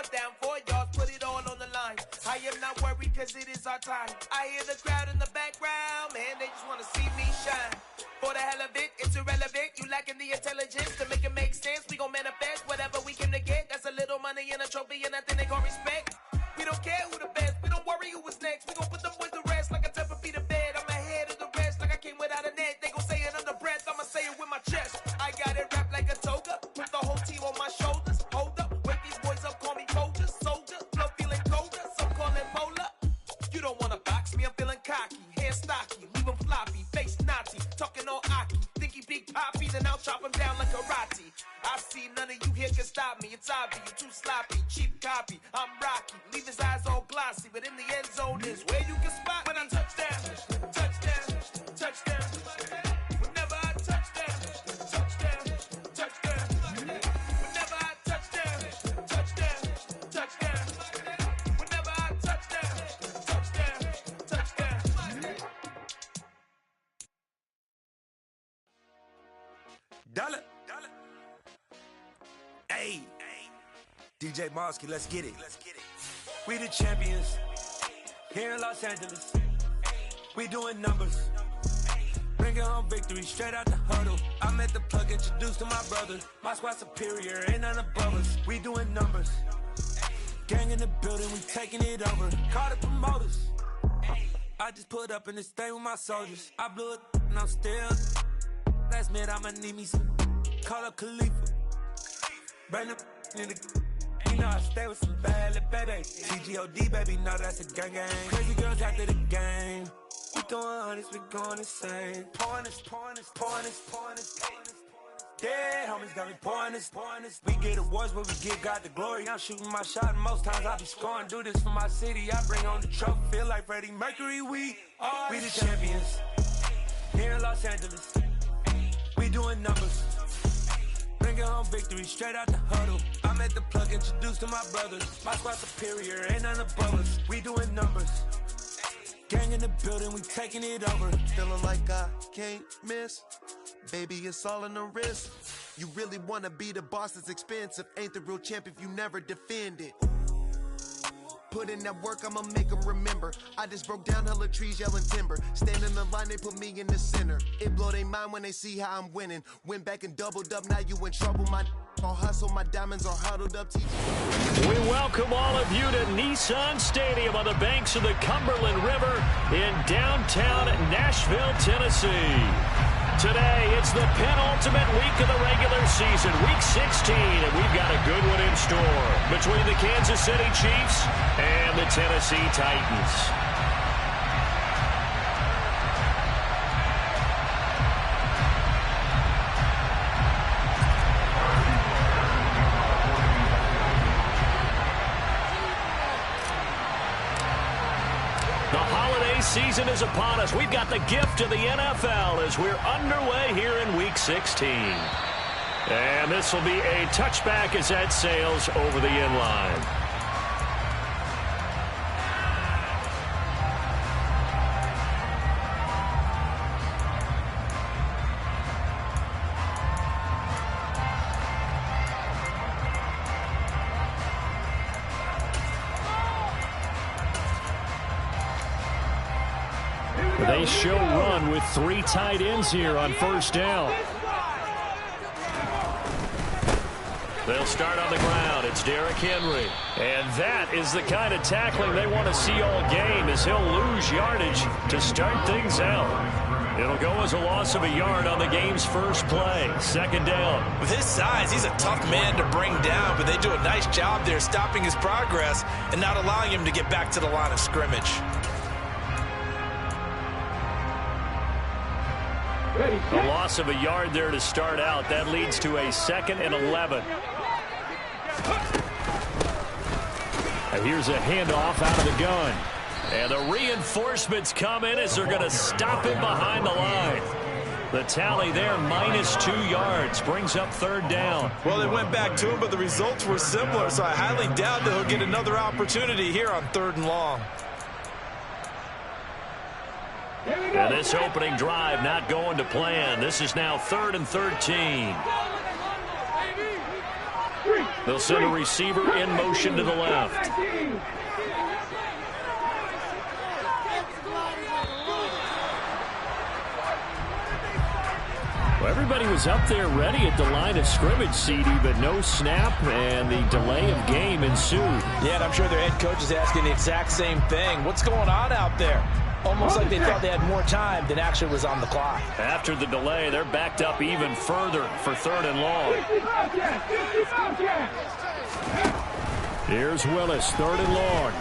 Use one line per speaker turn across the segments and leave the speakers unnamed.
score, down 4 yards, put it all on the line. I am not worried cause it is our time. I hear the crowd in the background, man, they just wanna see me shine. For the hell of it, it's irrelevant. You lacking the intelligence to make it make sense. We gon' manifest whatever we came to get. That's a little money and a trophy and nothing they gon' respect. We don't care who the best, we don't worry who was next. We gon' put them boys to rest like a 10 feet of bed. I'm ahead of the rest like I came without a net. They gon' say it under breath, I'ma say it with my chest. I got it wrapped like a toga, put the whole team on my shoulders. Hold up, wake these boys up, call me soldier, soldier. Flow feeling colder, some call it polar. You don't wanna box me, I'm feeling cocky. Hair stocky, leave him floppy, face naughty. Talking all aki, think he big poppy, then I'll chop him down like karate. I see none of you here can stop me. It's obvious, you too sloppy, cheap copy. I'm Rocky, leave his eyes all glossy, but in the end zone is where you can spot when I touchdown, touchdown, touchdown. Whenever I touchdown, touchdown, touchdown. Whenever I touchdown, touchdown, touchdown. Whenever I touchdown, touchdown, touchdown.
Dollar. Hey, DJ Mosky, let's get it. We the champions here in Los Angeles. We doing numbers, bringing home victory straight out the huddle. I'm at the plug, introduced to my brother. My squad superior, ain't none above us. We doing numbers, gang in the building, we taking it over. Call the promoters. I just put up in this thing with my soldiers. I blew it and I'm still. Last minute I'ma need me some. Call up Khalifa. Bring them in the. You know I stay with some bad little baby. TGOD, baby, no, that's a gang gang. Crazy girls after the game. We throwing hundreds, we going insane. Pouring this. Yeah, homies got me pouring this. We get awards, but we give God the glory. I'm shooting my shot, and most times I be scoring. Do this for my city, I bring on the trophy. Feel like Freddie Mercury, we the champions here in Los Angeles. We doing numbers, bringing home victory straight out the huddle. I'm at the plug, introduced to my brother. My squad superior, ain't none above us. We doing numbers, gang in the building, we taking it over.
Feeling like I can't miss. Baby, it's all in the wrist. You really wanna be the boss, it's expensive. Ain't the real champ if you never defend it. Put in that work, I'ma make them remember. I just broke down hella trees, yelling timber. Stand in the line, they put me in the center. It blow they mind when they see how I'm winning. Went back and doubled up, now you in trouble. My all hustle, my diamonds are huddled up.
We welcome all of you to Nissan Stadium on the banks of the Cumberland River in downtown Nashville, Tennessee. Today, it's the penultimate week of the regular season, week 16, and we've got a good one in store between the Kansas City Chiefs and the Tennessee Titans. Season is upon us. We've got the gift of the NFL as we're underway here in Week 16. And this will be a touchback as that sails over the end line. They show run with 3 tight ends here on first down. They'll start on the ground. It's Derrick Henry. And that is the kind of tackling they want to see all game, as he'll lose yardage to start things out. It'll go as a loss of a yard on the game's first play. Second down.
With his size, he's a tough man to bring down, but they do a nice job there stopping his progress and not allowing him to get back to the line of scrimmage.
A loss of a yard there to start out. That leads to a 2nd and 11. And here's a handoff out of the gun. And the reinforcements come in as they're going to stop him behind the line. The tally there, -2 yards, brings up 3rd down.
Well, they went back to him, but the results were similar, so I highly doubt that he'll get another opportunity here on 3rd and long.
And this opening drive not going to plan. This is now 3rd and 13. They'll send a receiver in motion to the left. Well, everybody was up there ready at the line of scrimmage, CD, but no snap, and the delay of game ensued.
Yeah, and I'm sure their head coach is asking the exact same thing. What's going on out there? Almost like they thought they had more time than actually was on the clock.
After the delay, they're backed up even further for 3rd and long. Here's Willis, 3rd and long.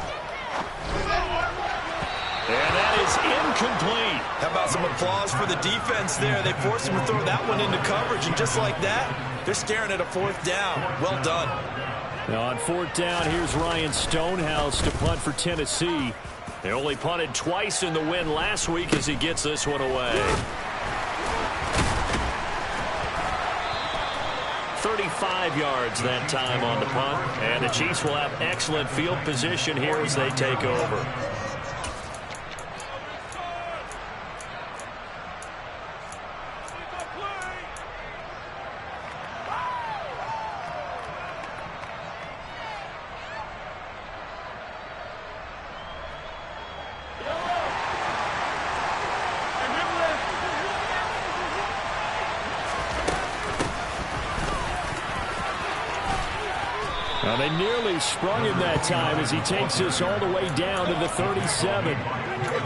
And that is incomplete.
How about some applause for the defense there? They forced him to throw that one into coverage, and just like that, they're staring at a 4th down. Well done.
Now on 4th down, here's Ryan Stonehouse to punt for Tennessee. They only punted twice in the win last week as he gets this one away. 35 yards that time on the punt. And the Chiefs will have excellent field position here as they take over. Now they nearly sprung him that time as he takes this all the way down to the 37.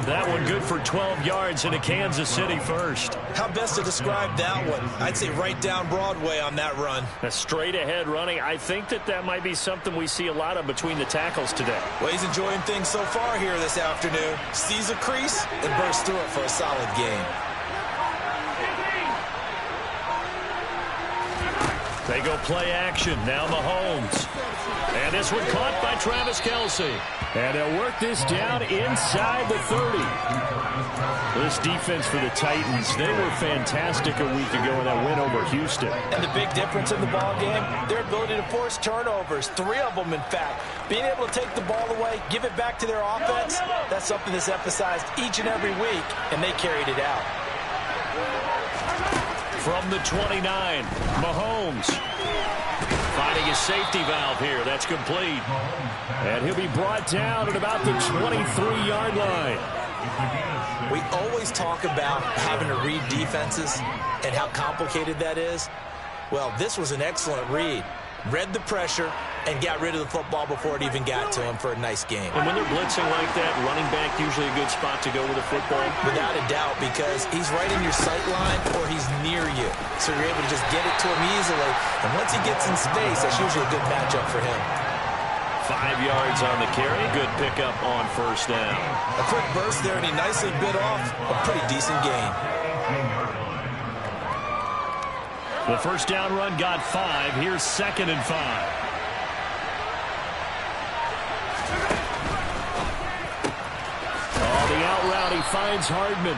That one good for 12 yards into Kansas City first.
How best to describe that one? I'd say right down Broadway on that run.
A straight ahead running. I think that might be something we see a lot of between the tackles today.
Well, he's enjoying things so far here this afternoon. Sees a crease and bursts through it for a solid gain.
They go play action. Now Mahomes. And this one caught by Travis Kelce. And they'll work this down inside the 30. This defense for the Titans, they were fantastic a week ago in that win over Houston.
And the big difference in the ball game, their ability to force turnovers. 3 of them, in fact. Being able to take the ball away, give it back to their offense, that's something that's emphasized each and every week, and they carried it out.
From the 29, Mahomes finding a safety valve here. That's complete. And he'll be brought down at about the 23-yard line.
We always talk about having to read defenses and how complicated that is. Well, this was an excellent read. Read the pressure and got rid of the football before it even got to him for a nice game.
And when they're blitzing like that, running back usually a good spot to go with a football?
Without a doubt, because he's right in your sight line or he's near you. So you're able to just get it to him easily. And once he gets in space, that's usually a good matchup for him.
5 yards on the carry. Good pickup on 1st down.
A quick burst there, and he nicely bit off a pretty decent gain.
The 1st down run got 5. Here's 2nd and 5. Oh, the out route, he finds Hardman.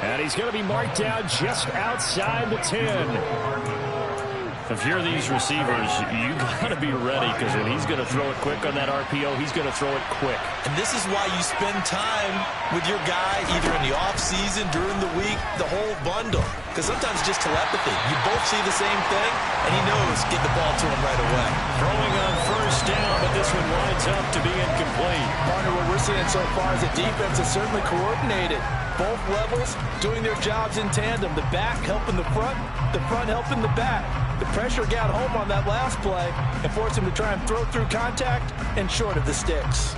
And he's going to be marked down just outside the 10. If you're these receivers, you got to be ready, because when he's going to throw it quick on that RPO, he's going to throw it quick.
And this is why you spend time with your guy either in the offseason, during the week, the whole bundle. Because sometimes it's just telepathy. You both see the same thing, and he knows get the ball to him right away.
Throwing on 1st down, but this one winds up to be incomplete.
Partner, what we're seeing so far is the defense is certainly coordinated. Both levels doing their jobs in tandem. The back helping the front helping the back. The pressure got home on that last play and forced him to try and throw through contact and short of the sticks.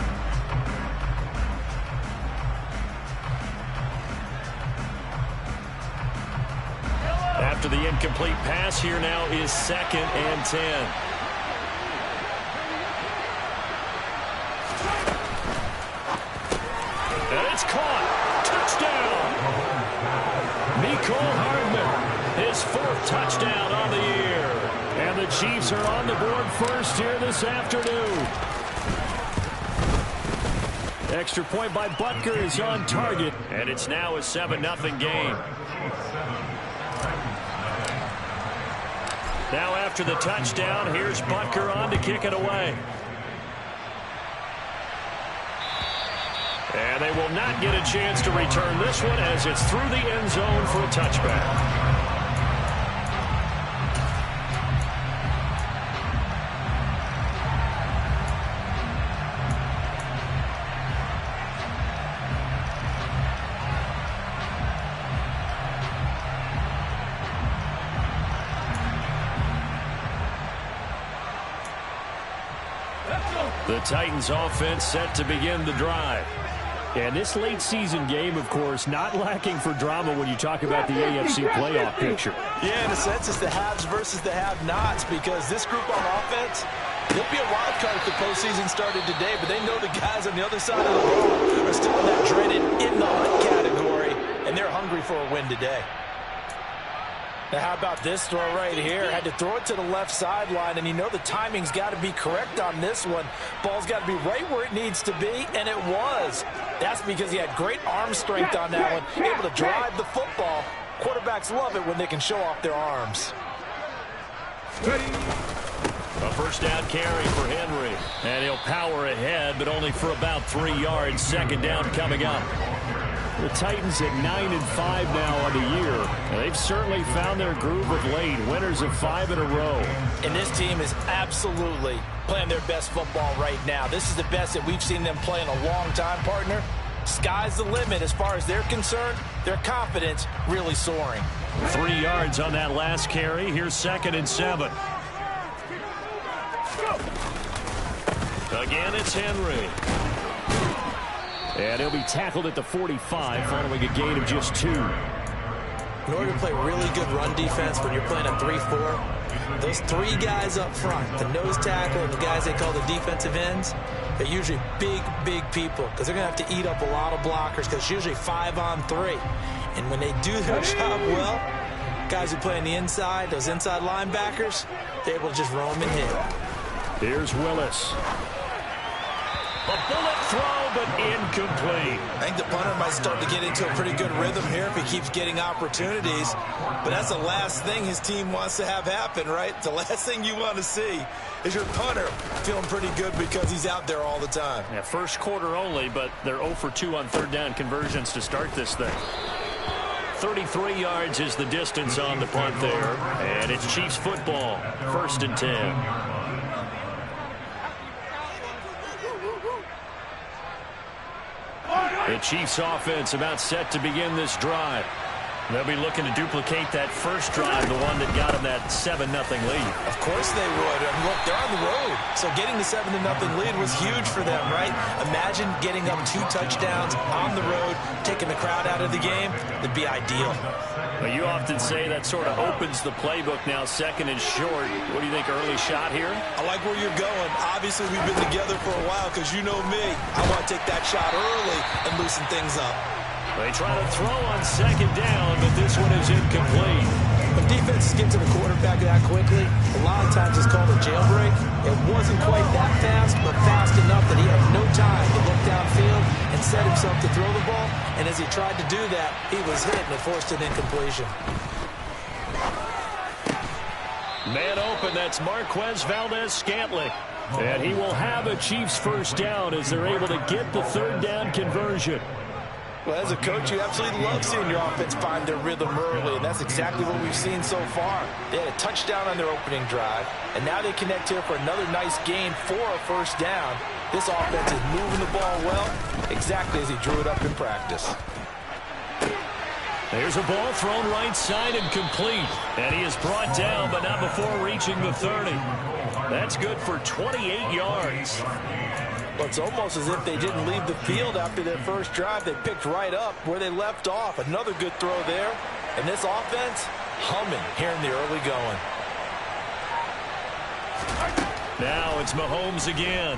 After the incomplete pass, here now is 2nd and 10. And it's caught. Touchdown. Mecole Hardman, his 4th touchdown on the year. And the Chiefs are on the board first here this afternoon. Extra point by Butker is on target, and it's now a 7-0 game. Now after the touchdown, here's Butker on to kick it away. And they will not get a chance to return this one as it's through the end zone for a touchback. The Titans offense set to begin the drive. And this late season game, of course, not lacking for drama when you talk about the AFC playoff picture.
Yeah, in a sense, it's the haves versus the have-nots, because this group on offense, they'll be a wild card if the postseason started today, but they know the guys on the other side of the ball are still in that dreaded in-the-hunt category, and they're hungry for a win today. Now, how about this throw right here? Had to throw it to the left sideline, and you know the timing's got to be correct on this one. Ball's got to be right where it needs to be, and it was. That's because he had great arm strength on that one, able to drive the football. Quarterbacks love it when they can show off their arms.
A first down carry for Henry, and he'll power ahead, but only for about 3 yards. Second down coming up. The Titans at 9-5 now on the year. And they've certainly found their groove of late. Winners of 5 in a row.
And this team is absolutely playing their best football right now. This is the best that we've seen them play in a long time, partner. Sky's the limit as far as they're concerned. Their confidence really soaring.
3 yards on that last carry. Here's 2nd and 7. Again, it's Henry. And he'll be tackled at the 45 following a gain of just 2.
In order to play really good run defense when you're playing a 3-4, those 3 guys up front, the nose tackle and the guys they call the defensive ends, they're usually big, big people because they're going to have to eat up a lot of blockers because it's usually 5 on 3. And when they do their job well, guys who play on the inside, those inside linebackers, they're able to just roam and hit.
Here's Willis. A bullet throw, but incomplete.
I think the punter might start to get into a pretty good rhythm here if he keeps getting opportunities. But that's the last thing his team wants to have happen, right? The last thing you want to see is your punter feeling pretty good because he's out there all the time.
Yeah, first quarter only, but they're 0 for 2 on third down conversions to start this thing. 33 yards is the distance on the punt there. And it's Chiefs football, 1st and 10. The Chiefs offense about set to begin this drive. They'll be looking to duplicate that first drive, the one that got them that 7-0 lead.
Of course they would. I mean, look, they're on the road. So getting the 7-0 lead was huge for them, right? Imagine getting up 2 touchdowns on the road, taking the crowd out of the game. It'd be ideal.
Well, you often say that sort of opens the playbook now, 2nd and short. What do you think, early shot here?
I like where you're going. Obviously, we've been together for a while because you know me. I want to take that shot early and loosen things up.
They try to throw on 2nd down, but this one is incomplete.
When defenses get to the quarterback that quickly, a lot of times it's called a jailbreak. It wasn't quite that fast, but fast enough that he had no time to look downfield and set himself to throw the ball. And as he tried to do that, he was hit and it forced an incompletion.
Man open, that's Marquez Valdez-Scantling. And he will have a Chiefs first down as they're able to get the 3rd down conversion.
Well, as a coach, you absolutely love seeing your offense find their rhythm early, and that's exactly what we've seen so far. They had a touchdown on their opening drive, and now they connect here for another nice gain for a first down. This offense is moving the ball well, exactly as he drew it up in practice.
There's a ball thrown right side and complete, and he is brought down, but not before reaching the 30. That's good for 28 yards.
Well, it's almost as if they didn't leave the field after their first drive. They picked right up where they left off. Another good throw there. And this offense, humming here in the early going.
Now it's Mahomes again.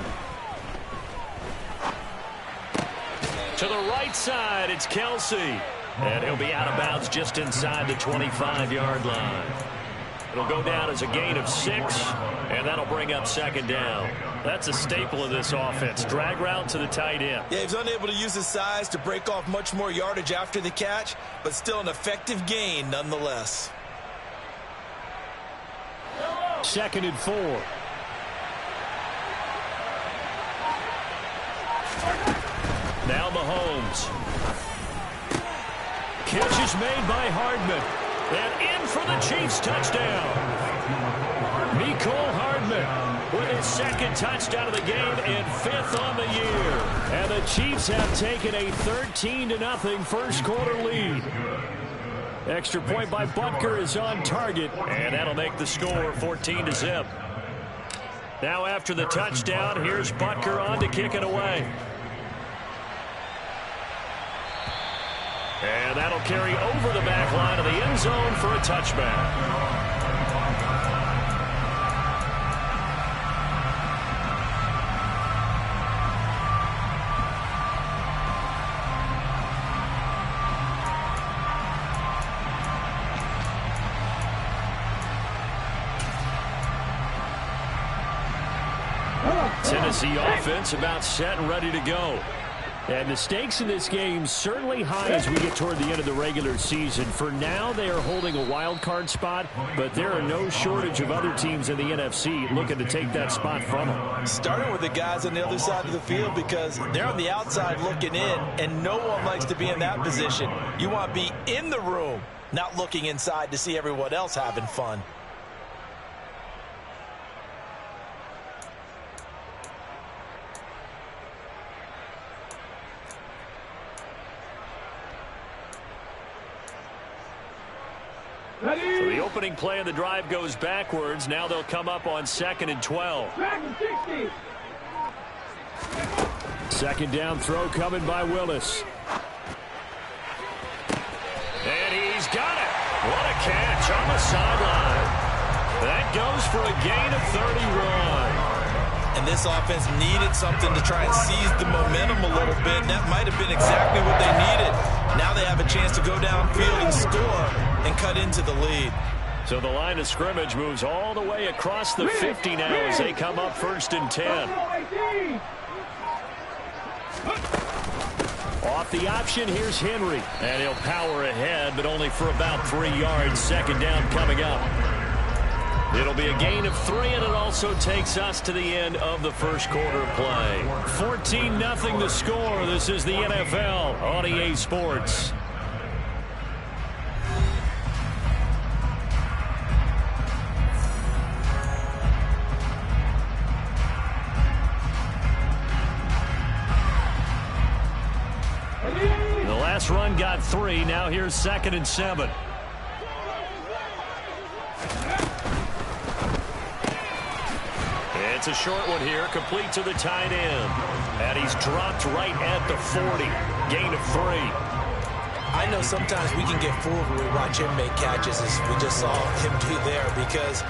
To the right side, it's Kelsey. And he'll be out of bounds just inside the 25-yard line. It'll go down as a gain of 6, and that'll bring up 2nd down. That's a staple of this offense. Drag route to the tight end.
Yeah, he's unable to use his size to break off much more yardage after the catch, but still an effective gain nonetheless.
2nd and 4. Now Mahomes. Catch is made by Hardman. And in for the Chiefs touchdown. Mecole Hardman with his 2nd touchdown of the game and 5th on the year. And the Chiefs have taken a 13-0 first quarter lead. Extra point by Butker is on target, and that'll make the score 14-0. Now after the touchdown, here's Butker on to kick it away. And that'll carry over the back line of the end zone for a touchback. Tennessee offense about set and ready to go. And the stakes in this game certainly high as we get toward the end of the regular season. For now, they are holding a wild card spot, but there are no shortage of other teams in the NFC looking to take that spot from them.
Starting with the guys on the other side of the field because they're on the outside looking in, and no one likes to be in that position. You want to be in the room, not looking inside to see everyone else having fun.
So the opening play of the drive goes backwards. Now they'll come up on 2nd and 12. Second down throw coming by Willis. And he's got it. What a catch on the sideline. That goes for a gain of 31.
And this offense needed something to try and seize the momentum a little bit. And that might have been exactly what they needed. Now they have a chance to go downfield and score and cut into the lead.
So the line of scrimmage moves all the way across the 50 now as they come up 1st and 10. Off the option, here's Henry. And he'll power ahead, but only for about 3 yards. Second down coming up. It'll be a gain of 3, and it also takes us to the end of the first quarter play. 14-0 the score. This is the NFL on EA Sports. The last run got 3. Now here's 2nd and 7. It's a short one here, complete to the tight end. And he's dropped right at the 40. Gain of 3.
I know sometimes we can get fooled when we watch him make catches, as we just saw him do there, because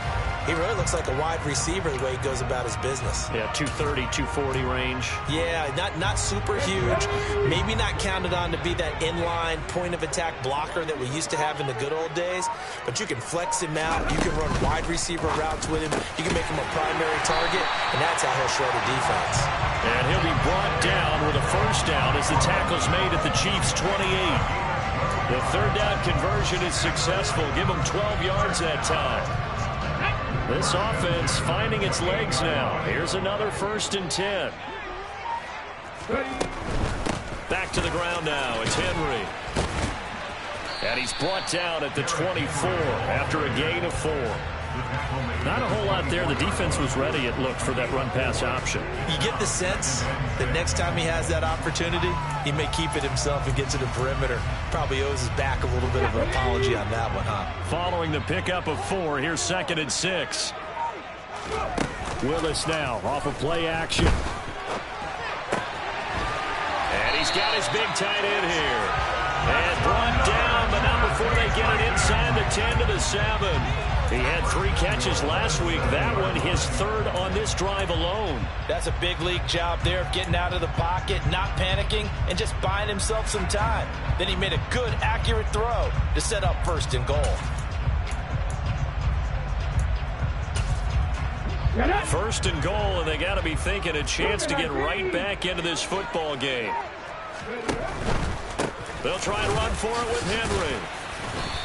he really looks like a wide receiver the way he goes about his business.
Yeah, 230, 240 range.
Yeah, not super huge. Maybe not counted on to be that inline point-of-attack blocker that we used to have in the good old days. But you can flex him out. You can run wide receiver routes with him. You can make him a primary target, and that's how he'll show the defense.
And he'll be brought down with a first down as the tackle's made at the Chiefs' 28. The third down conversion is successful. Give them 12 yards that time. This offense finding its legs now. Here's another 1st and 10. Back to the ground now. It's Henry. And he's brought down at the 24 after a gain of 4. Not a whole lot there. The defense was ready, it looked, for that run-pass option.
You get the sense that next time he has that opportunity, he may keep it himself and get to the perimeter. Probably owes his back a little bit of an apology on that one, huh?
Following the pickup of 4, here's 2nd and 6. Willis now off of play action. And he's got his big tight end here. And brought down, but not before they get it inside the 10 to the 7. He had 3 catches last week. That one his 3rd on this drive alone.
That's a big league job there of getting out of the pocket, not panicking, and just buying himself some time. Then he made a good, accurate throw to set up 1st and goal.
1st and goal, and they got to be thinking a chance to get right back into this football game. They'll try and run for it with Henry.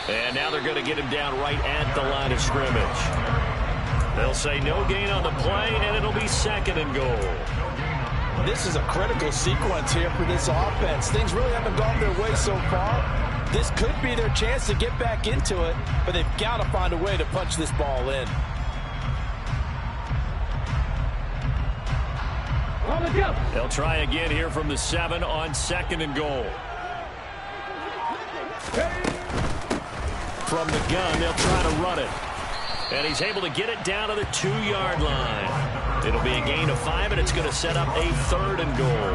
And now they're going to get him down right at the line of scrimmage. They'll say no gain on the play, and it'll be 2nd and goal.
This is a critical sequence here for this offense. Things really haven't gone their way so far. This could be their chance to get back into it, but they've got to find a way to punch this ball in.
They'll try again here from the 7 on 2nd and goal. From the gun, they'll try to run it. And he's able to get it down to the 2-yard line. It'll be a gain of 5, and it's going to set up a 3rd and goal.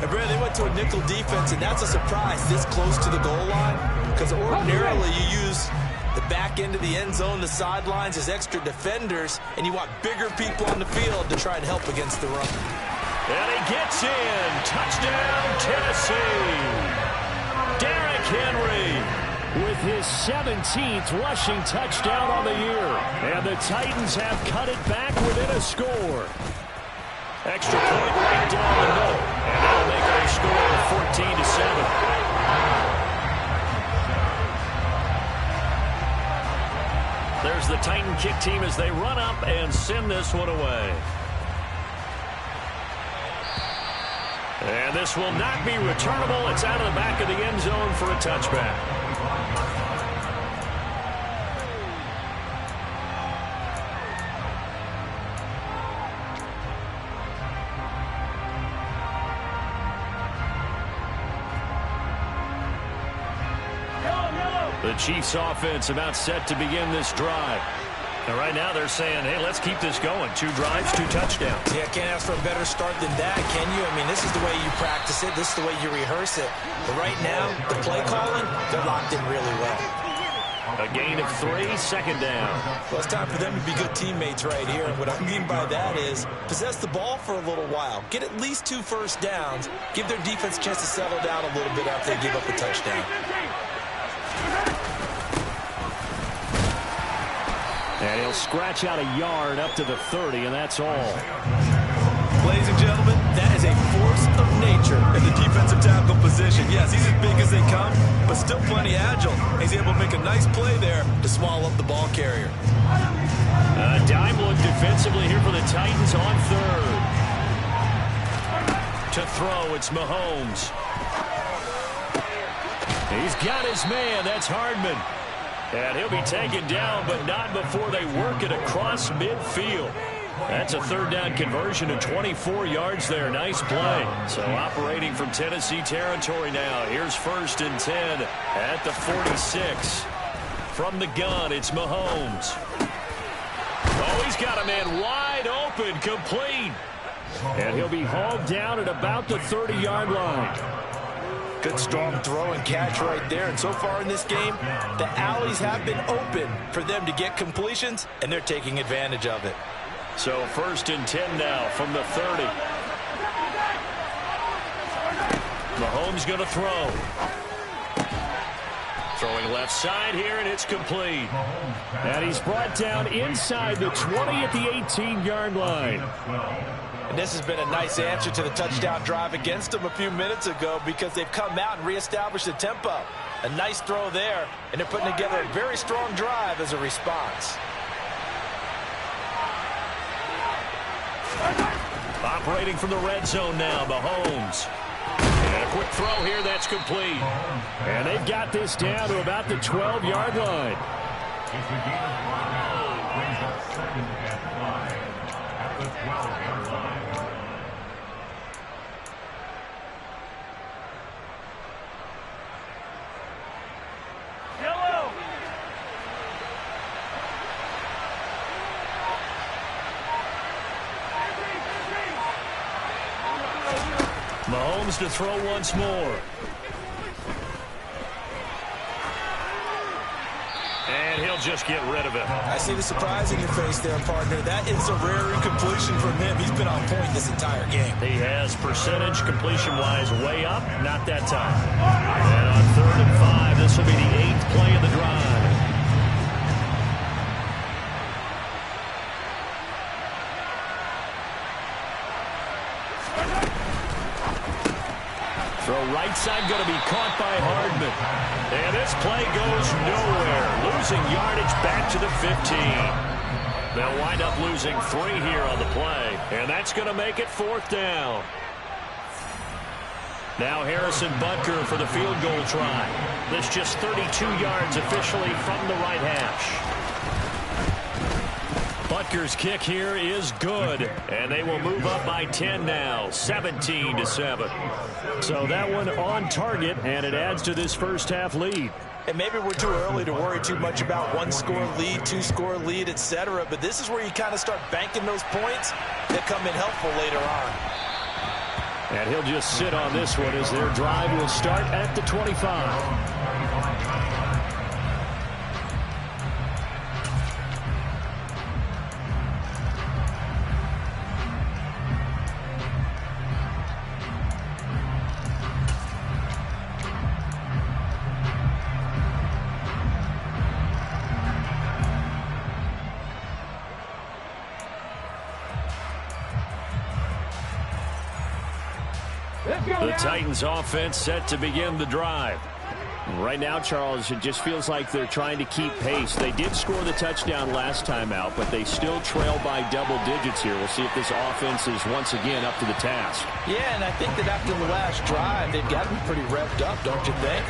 And Brad, they went to a nickel defense, and that's a surprise this close to the goal line, because ordinarily you use the back end of the end zone, the sidelines as extra defenders, and you want bigger people on the field to try and help against the run.
And he gets in. Touchdown, Tennessee. Derrick Henry with his 17th rushing touchdown on the year. And the Titans have cut it back within a score. Extra point right down the middle. And that'll make it a score of 14-7. There's the Titan kick team as they run up and send this one away. And this will not be returnable. It's out of the back of the end zone for a touchback. The Chiefs offense about set to begin this drive. And right now they're saying, hey, let's keep this going. 2 drives, 2 touchdowns.
Yeah, can't ask for a better start than that, can you? I mean, this is the way you practice it. This is the way you rehearse it. But right now, the play calling, they're locked in really well.
A gain of 3, 2nd down.
Well, it's time for them to be good teammates right here. And what I mean by that is possess the ball for a little while. Get at least 2 first downs. Give their defense a chance to settle down a little bit after they give up a touchdown.
And he'll scratch out a yard up to the 30, and that's all.
Ladies and gentlemen, that is a force of nature in the defensive tackle position. Yes, he's as big as they come, but still plenty agile. He's able to make a nice play there to swallow up the ball carrier.
Dime look defensively here for the Titans on 3rd. To throw, it's Mahomes. He's got his man. That's Hardman. And he'll be taken down, but not before they work it across midfield. That's a 3rd down conversion to 24 yards there. Nice play. So operating from Tennessee territory now. Here's 1st and 10 at the 46. From the gun, it's Mahomes. Oh, he's got a man wide open, complete. And he'll be hauled down at about the 30-yard line.
Good strong throw and catch right there. And so far in this game, the alleys have been open for them to get completions, and they're taking advantage of it.
So 1st and 10 now from the 30. Mahomes going to throw. Throwing left side here, and it's complete. And he's brought down inside the 20 at the 18-yard line.
And this has been a nice answer to the touchdown drive against them a few minutes ago, because they've come out and reestablished the tempo. A nice throw there, and they're putting together a very strong drive as a response.
Operating from the red zone now, Mahomes. And a quick throw here, that's complete. And they've got this down to about the 12-yard line.
It's a gain of 5. Brings up 2nd and 5 at the 12-yard line.
Mahomes to throw once more. And he'll just get rid of it.
I see the surprise in your face there, partner. That is a rare incompletion from him. He's been on point this entire game.
He has percentage completion-wise way up. Not that time. And on 3rd and 5, this will be the 8th play of the drive. Throw right side going to be caught by Hardman. And this play goes nowhere. Losing yardage back to the 15. They'll wind up losing 3 here on the play. And that's going to make it 4th down. Now Harrison Butker for the field goal try. This just 32 yards officially from the right hash. Butker's kick here is good, and they will move up by 10 now, 17-7. So that one on target, and it adds to this first half lead.
And maybe we're too early to worry too much about one-score lead, two-score lead, etc. But this is where you kind of start banking those points that come in helpful later on.
And he'll just sit on this one as their drive will start at the 25. The Titans offense set to begin the drive. Right now, Charles, it just feels like they're trying to keep pace. They did score the touchdown last time out, but they still trail by double digits here. We'll see if this offense is once again up to the task.
Yeah, and I think that after the last drive, they've gotten pretty revved up, don't you think?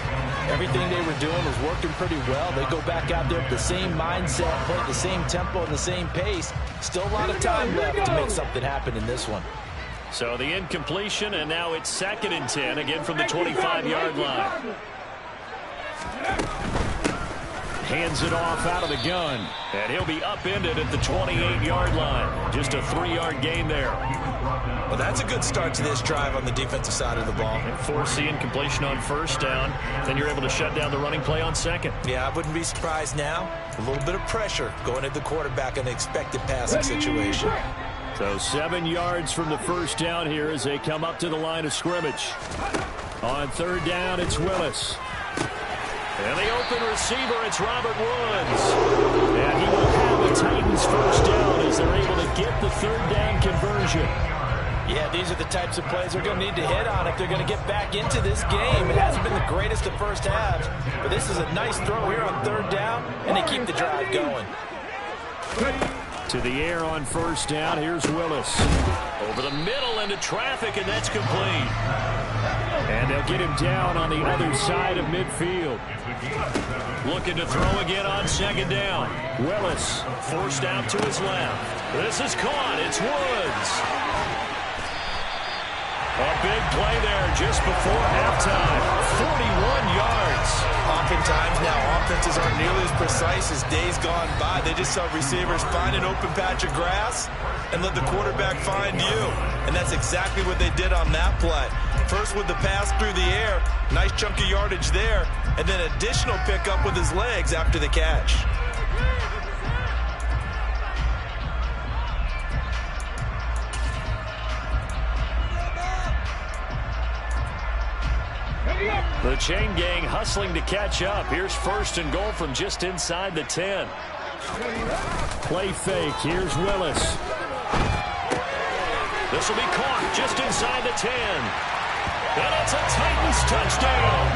Everything they were doing was working pretty well. They go back out there with the same mindset, play the same tempo and the same pace. Still a lot of time left to make something happen in this one.
So the incompletion, and now it's 2nd and 10, again from the 25-yard line. Hands it off out of the gun, and he'll be upended at the 28-yard line. Just a 3-yard gain there.
Well, that's a good start to this drive on the defensive side of the ball.
And force the incompletion on 1st down, then you're able to shut down the running play on 2nd.
Yeah, I wouldn't be surprised now. A little bit of pressure going at the quarterback in an expected passing situation.
So 7 yards from the 1st down here as they come up to the line of scrimmage. On 3rd down, it's Willis. And the open receiver, it's Robert Woods. And he will have the Titans 1st down as they're able to get the 3rd down conversion.
Yeah, these are the types of plays they're going to need to hit on if they're going to get back into this game. It hasn't been the greatest of first halves, but this is a nice throw here on 3rd down, and they keep the drive going.
To the air on 1st down, here's Willis. Over the middle into traffic, and that's complete. And they'll get him down on the other side of midfield. Looking to throw again on 2nd down. Willis forced out to his left. This is caught. It's Woods. A big play there just before halftime. 41 yards.
Oftentimes now offenses aren't nearly as precise as days gone by. They just saw receivers find an open patch of grass and let the quarterback find you. And that's exactly what they did on that play. First with the pass through the air, nice chunk of yardage there, and then additional pickup with his legs after the catch.
The chain gang hustling to catch up. Here's 1st and goal from just inside the 10. Play fake. Here's Willis. This will be caught just inside the 10. And it's a Titans touchdown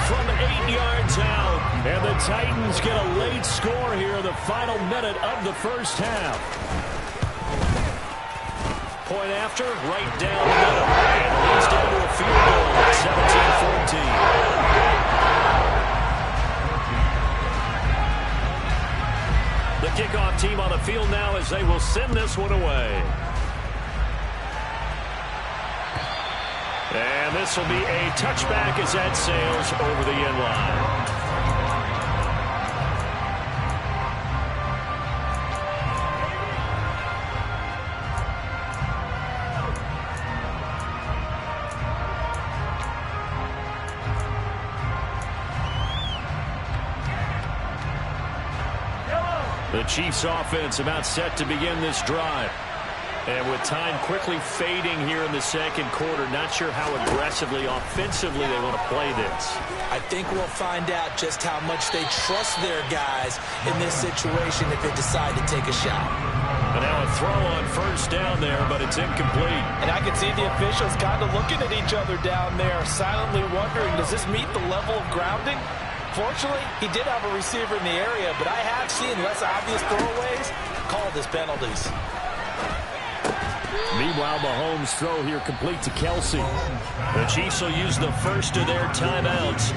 from 8 yards out. And the Titans get a late score here in the final minute of the 1st half. Point after, right down the middle. And it leads down to a field goal at 17-14. The kickoff team on the field now as they will send this one away. And this will be a touchback as that sails over the end line. The Chiefs offense about set to begin this drive. And with time quickly fading here in the 2nd quarter, not sure how aggressively, offensively they want to play this.
I think we'll find out just how much they trust their guys in this situation if they decide to take a shot.
And now a throw on 1st down there, but it's incomplete.
And I can see the officials kind of looking at each other down there, silently wondering, does this meet the level of grounding? Fortunately, he did have a receiver in the area, but I have seen less obvious throwaways called as penalties.
Meanwhile, Mahomes' throw here complete to Kelsey. The Chiefs will use the first of their timeouts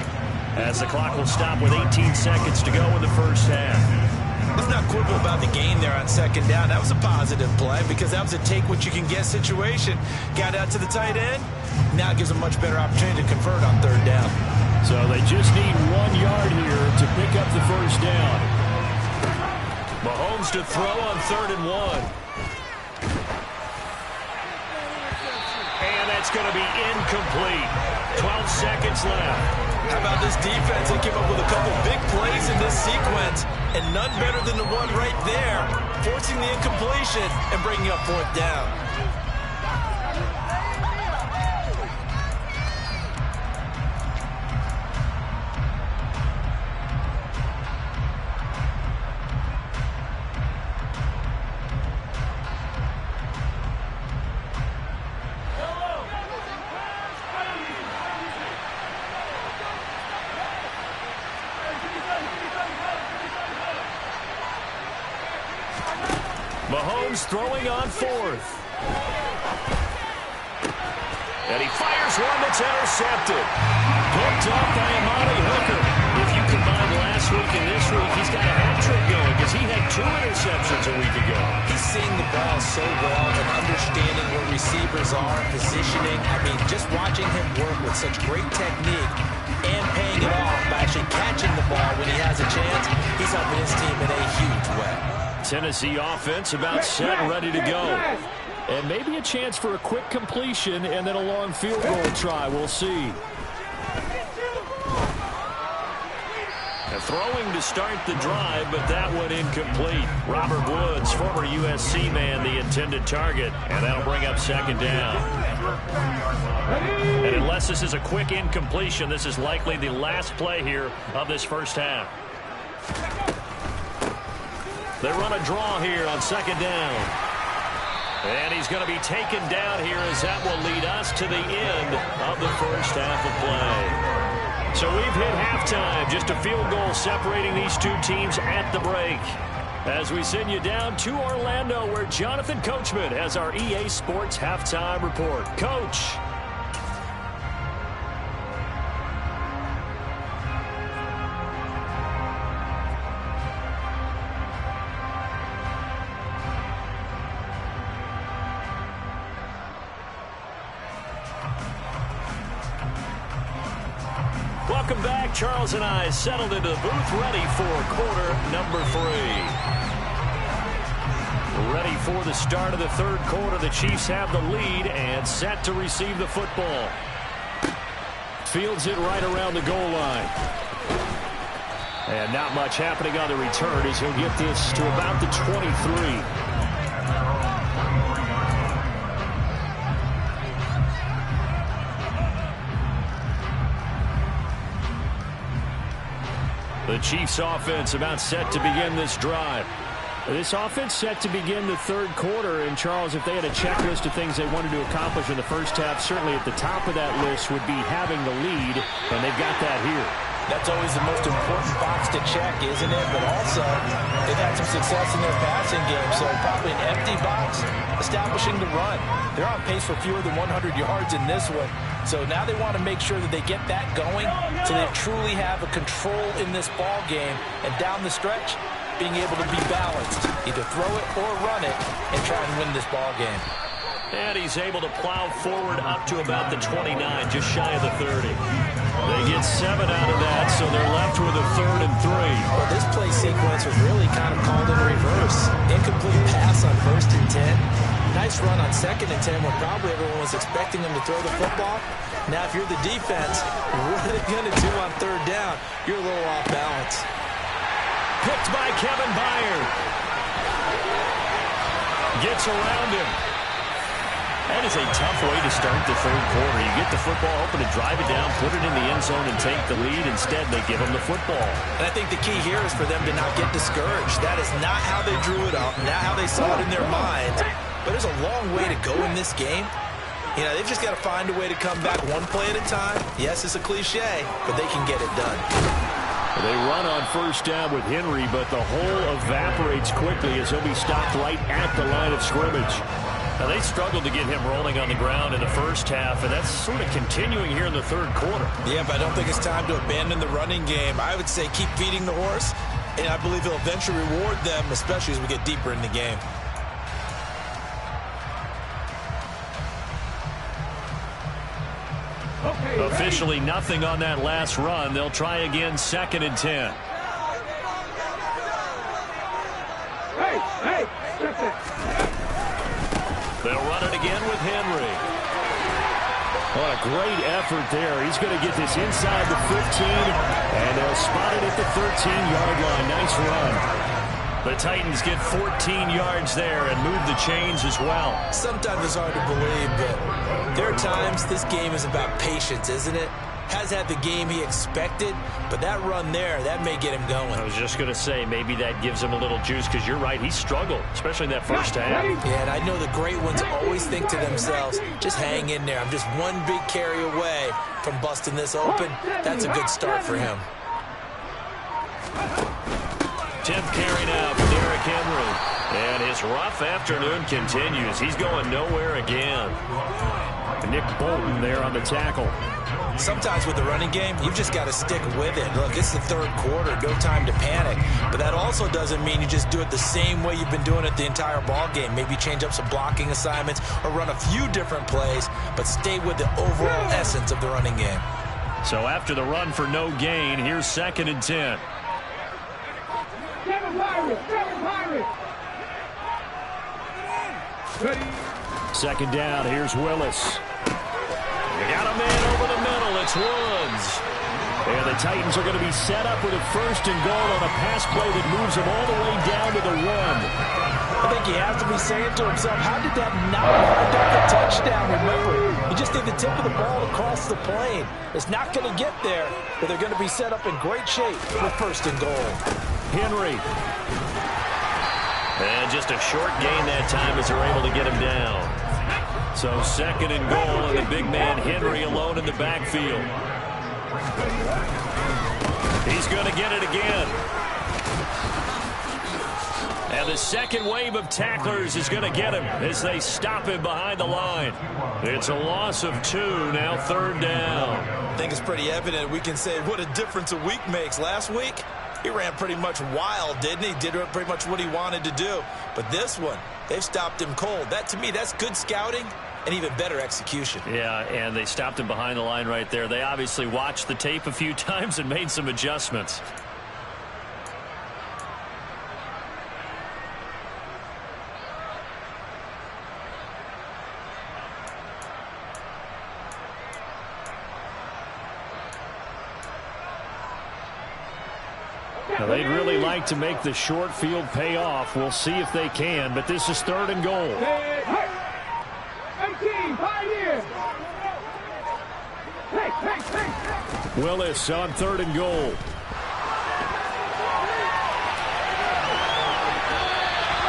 as the clock will stop with 18 seconds to go in the 1st half.
Let's not quibble about the gain there on 2nd down. That was a positive play because that was a take-what-you-can-get situation. Got out to the tight end. Now it gives a much better opportunity to convert on 3rd down.
So they just need 1 yard here to pick up the first down. Mahomes to throw on 3rd and 1. And that's going to be incomplete. 12 seconds left.
How about this defense? They came up with a couple big plays in this sequence, and none better than the one right there, forcing the incompletion and bringing up 4th down.
Mahomes throwing on 4th. And he fires one that's intercepted. Picked up by Amani Hooker. If you combine last week and this week, he's got a hat trick going because he had 2 interceptions a week ago.
He's seeing the ball so well and understanding where receivers are, positioning. I mean, just watching him work with such great technique and paying it off by actually catching the ball when he has a chance, he's helping his team in a huge way.
Tennessee offense about set and ready to go. And maybe a chance for a quick completion and then a long field goal try. We'll see. Throwing to start the drive, but that one incomplete. Robert Woods, former USC man, the intended target, and that'll bring up 2nd down. And unless this is a quick incompletion, this is likely the last play here of this first half. They run a draw here on 2nd down. And he's going to be taken down here as that will lead us to the end of the first half of play. So we've hit halftime. Just a field goal separating these two teams at the break. As we send you down to Orlando, where Jonathan Coachman has our EA Sports halftime report. Coach. Welcome back. Charles and I settled into the booth, ready for quarter number 3. Ready for the start of the 3rd quarter. The Chiefs have the lead and set to receive the football. Fields it right around the goal line. And not much happening on the return as he'll get this to about the 23. The Chiefs offense about set to begin this drive. This offense set to begin the 3rd quarter. And, Charles, if they had a checklist of things they wanted to accomplish in the first half, certainly at the top of that list would be having the lead, and they've got that here.
That's always the most important box to check, isn't it? But also, they've had some success in their passing game, so probably an empty box, establishing the run. They're on pace for fewer than 100 yards in this one. So now they want to make sure that they get that going so they truly have a control in this ball game. And down the stretch, being able to be balanced. Either throw it or run it and try and win this ball game.
And he's able to plow forward up to about the 29, just shy of the 30. They get 7 out of that, so they're left with a 3rd and 3.
Well, this play sequence was really kind of called in reverse. Incomplete pass on 1st and 10. Nice run on 2nd and 10 when probably everyone was expecting them to throw the football. Now, if you're the defense, what are they going to do on 3rd down? You're a little off balance.
Picked by Kevin Byard. Gets around him. That is a tough way to start the 3rd quarter. You get the football open to drive it down, put it in the end zone, and take the lead. Instead, they give them the football.
And I think the key here is for them to not get discouraged. That is not how they drew it up, not how they saw it in their minds. But there's a long way to go in this game. You know, they've just got to find a way to come back one play at a time. Yes, it's a cliche, but they can get it done.
They run on 1st down with Henry, but the hole evaporates quickly as he'll be stopped right at the line of scrimmage. Now, they struggled to get him rolling on the ground in the first half, and that's sort of continuing here in the 3rd quarter.
Yeah, but I don't think it's time to abandon the running game. I would say keep feeding the horse, and I believe he'll eventually reward them, especially as we get deeper in the game.
Officially nothing on that last run. They'll try again, 2nd and 10. They'll run it again with Henry. What a great effort there. He's going to get this inside the 15, and they'll spot it at the 13-yard line. Nice run. The Titans get 14 yards there and move the chains as well.
Sometimes it's hard to believe, but there are times this game is about patience, isn't it? Has had the game he expected, but that run there, that may get him going.
I was just going to say, maybe that gives him a little juice, because you're right, he struggled, especially in that first half.
Yeah, and I know the great ones always think to themselves, just hang in there. I'm just one big carry away from busting this open. That's a good start for him.
10th carry now for Derrick Henry. And his rough afternoon continues. He's going nowhere again. Nick Bolton there on the tackle.
Sometimes with the running game, you've just got to stick with it. Look, it's the third quarter, no time to panic. But that also doesn't mean you just do it the same way you've been doing it the entire ball game. Maybe change up some blocking assignments or run a few different plays, but stay with the overall essence of the running game.
So after the run for no gain, here's 2nd and 10. Second down, here's Willis. They got a man over the middle, it's Woods. And the Titans are going to be set up with a 1st and goal on a pass play that moves them all the way down to the 1.
I think he has to be saying to himself, how did that not wind up a touchdown? Remember, you just need the tip of the ball across the plane. It's not going to get there, but they're going to be set up in great shape with 1st and goal.
Henry. And just a short gain that time as they're able to get him down. So 2nd and goal, and the big man Henry alone in the backfield. He's going to get it again. And the second wave of tacklers is going to get him as they stop him behind the line. It's a loss of 2, now 3rd down.
I think it's pretty evident. We can say what a difference a week makes. Last week, he ran pretty much wild, didn't he? Did pretty much what he wanted to do. But this one, they've stopped him cold. That, to me, that's good scouting and even better execution.
Yeah, and they stopped him behind the line right there. They obviously watched the tape a few times and made some adjustments. Now, they'd really like to make the short field pay off. We'll see if they can, but this is 3rd and goal.
18, Pioneer.
Willis on 3rd and goal.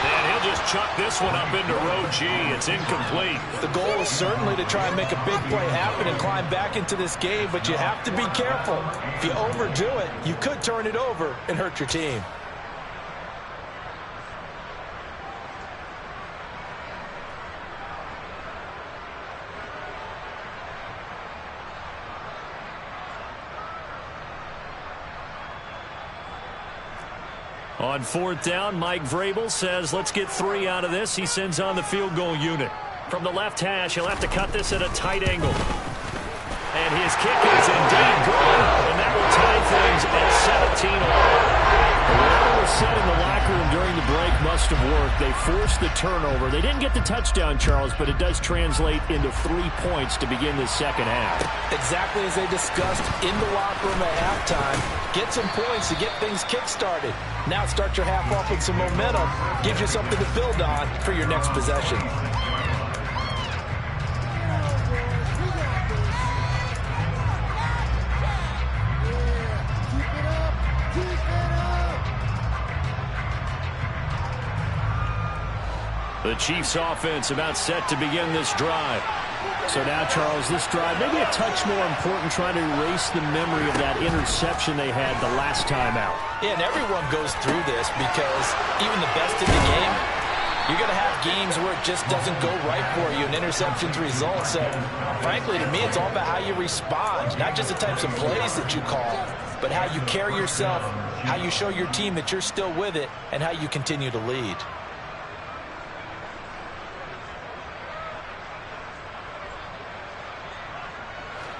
And he'll just chuck this one up into row G. It's incomplete.
The goal is certainly to try and make a big play happen and climb back into this game, but you have to be careful. If you overdo it, you could turn it over and hurt your team.
On 4th down, Mike Vrabel says, let's get 3 out of this. He sends on the field goal unit. From the left hash, he'll have to cut this at a tight angle. And his kick is indeed good, and that will tie things at 17-all. Whatever was said in the locker room during the break must have worked. They forced the turnover. They didn't get the touchdown, Charles, but it does translate into 3 points to begin the second half.
Exactly as they discussed in the locker room at halftime. Get some points to get things kick-started. Now start your half off with some momentum. Gives you something to build on for your next possession.
The Chiefs offense about set to begin this drive. So now, Charles, this drive maybe a touch more important, trying to erase the memory of that interception they had the last time out.
Yeah, and everyone goes through this because even the best in the game, you're going to have games where it just doesn't go right for you, and interceptions result. So, frankly, to me, it's all about how you respond, not just the types of plays that you call, but how you carry yourself, how you show your team that you're still with it, and how you continue to lead.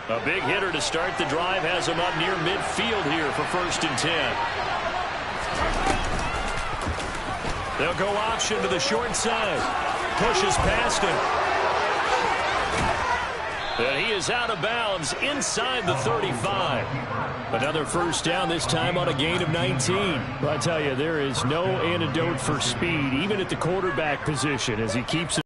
A big hitter to start the drive has him up near midfield here for 1st and 10. They'll go option to the short side. Pushes past him. And he is out of bounds inside the 35. Another 1st down, this time on a gain of 19. Well, I tell you, there is no antidote for speed, even at the quarterback position, as he keeps it.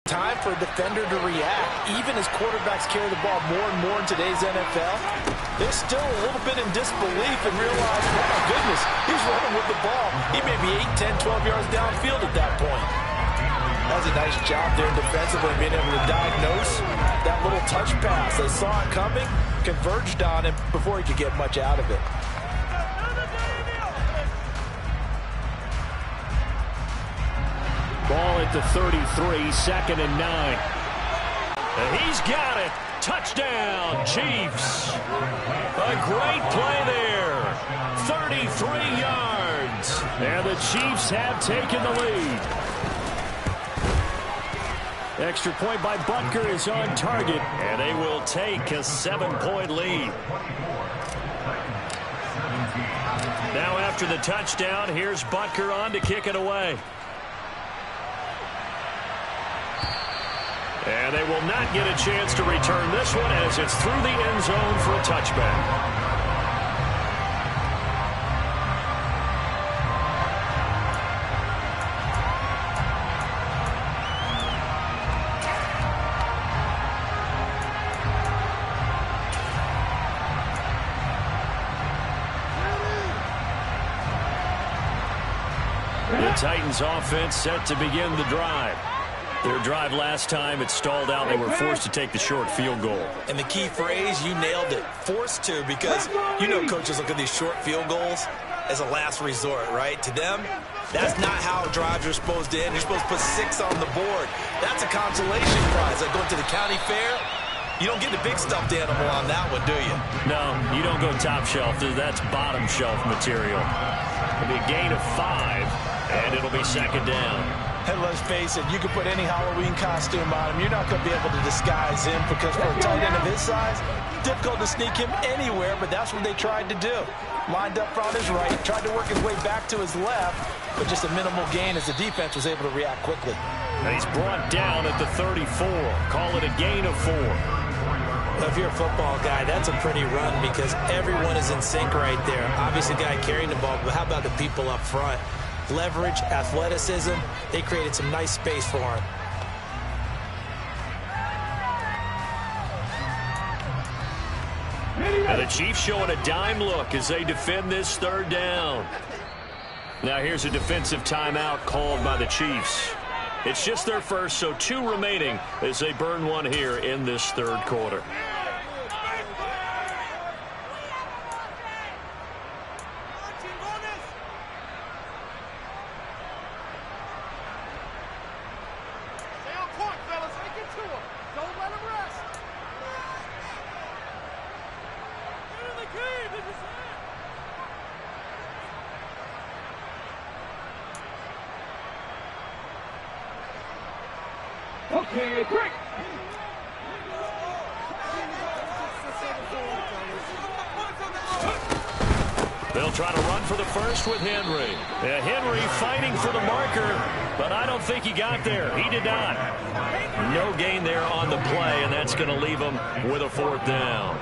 Time for a defender to react. Even as quarterbacks carry the ball more and more in today's NFL, they're still a little bit in disbelief and realize, oh my goodness, he's running with the ball. He may be 8, 10, 12 yards downfield at that point. That's a nice job there defensively, being able to diagnose that little touch pass. They saw it coming, converged on him before he could get much out of it.
Ball at the 33, 2nd and 9. And he's got it. Touchdown, Chiefs. A great play there. 33 yards. And the Chiefs have taken the lead. Extra point by Butker is on target, and they will take a 7-point lead. Now after the touchdown, here's Butker on to kick it away. And they will not get a chance to return this one as it's through the end zone for a touchback. The Titans offense set to begin the drive. Their drive last time, it stalled out. They were forced to take the short field goal.
And the key phrase, you nailed it, forced to, because you know coaches look at these short field goals as a last resort, right? To them, that's not how drives are supposed to end. You're supposed to put 6 on the board. That's a consolation prize. Like going to the county fair, you don't get the big stuffed animal on that one, do you?
No, you don't go top shelf. That's bottom shelf material. It'll be a gain of 5, and it'll be 2nd down.
And let's face it, you can put any Halloween costume on him. You're not going to be able to disguise him because for a tight end of his size, difficult to sneak him anywhere, but that's what they tried to do. Lined up on his right, tried to work his way back to his left, but just a minimal gain as the defense was able to react quickly.
And he's brought down at the 34. Call it a gain of 4.
If you're a football guy, that's a pretty run because everyone is in sync right there. Obviously, the guy carrying the ball, but how about the people up front? Leverage, athleticism, they created some nice space for him.
And the Chiefs showing a dime look as they defend this 3rd down. Now here's a defensive timeout called by the Chiefs. It's just their first, so 2 remaining as they burn one here in this 3rd quarter.
Okay, quick!
They'll try to run for the first with Henry. Henry fighting for the marker, but I don't think he got there. He did not. No gain there on the play, and that's going to leave him with a 4th down.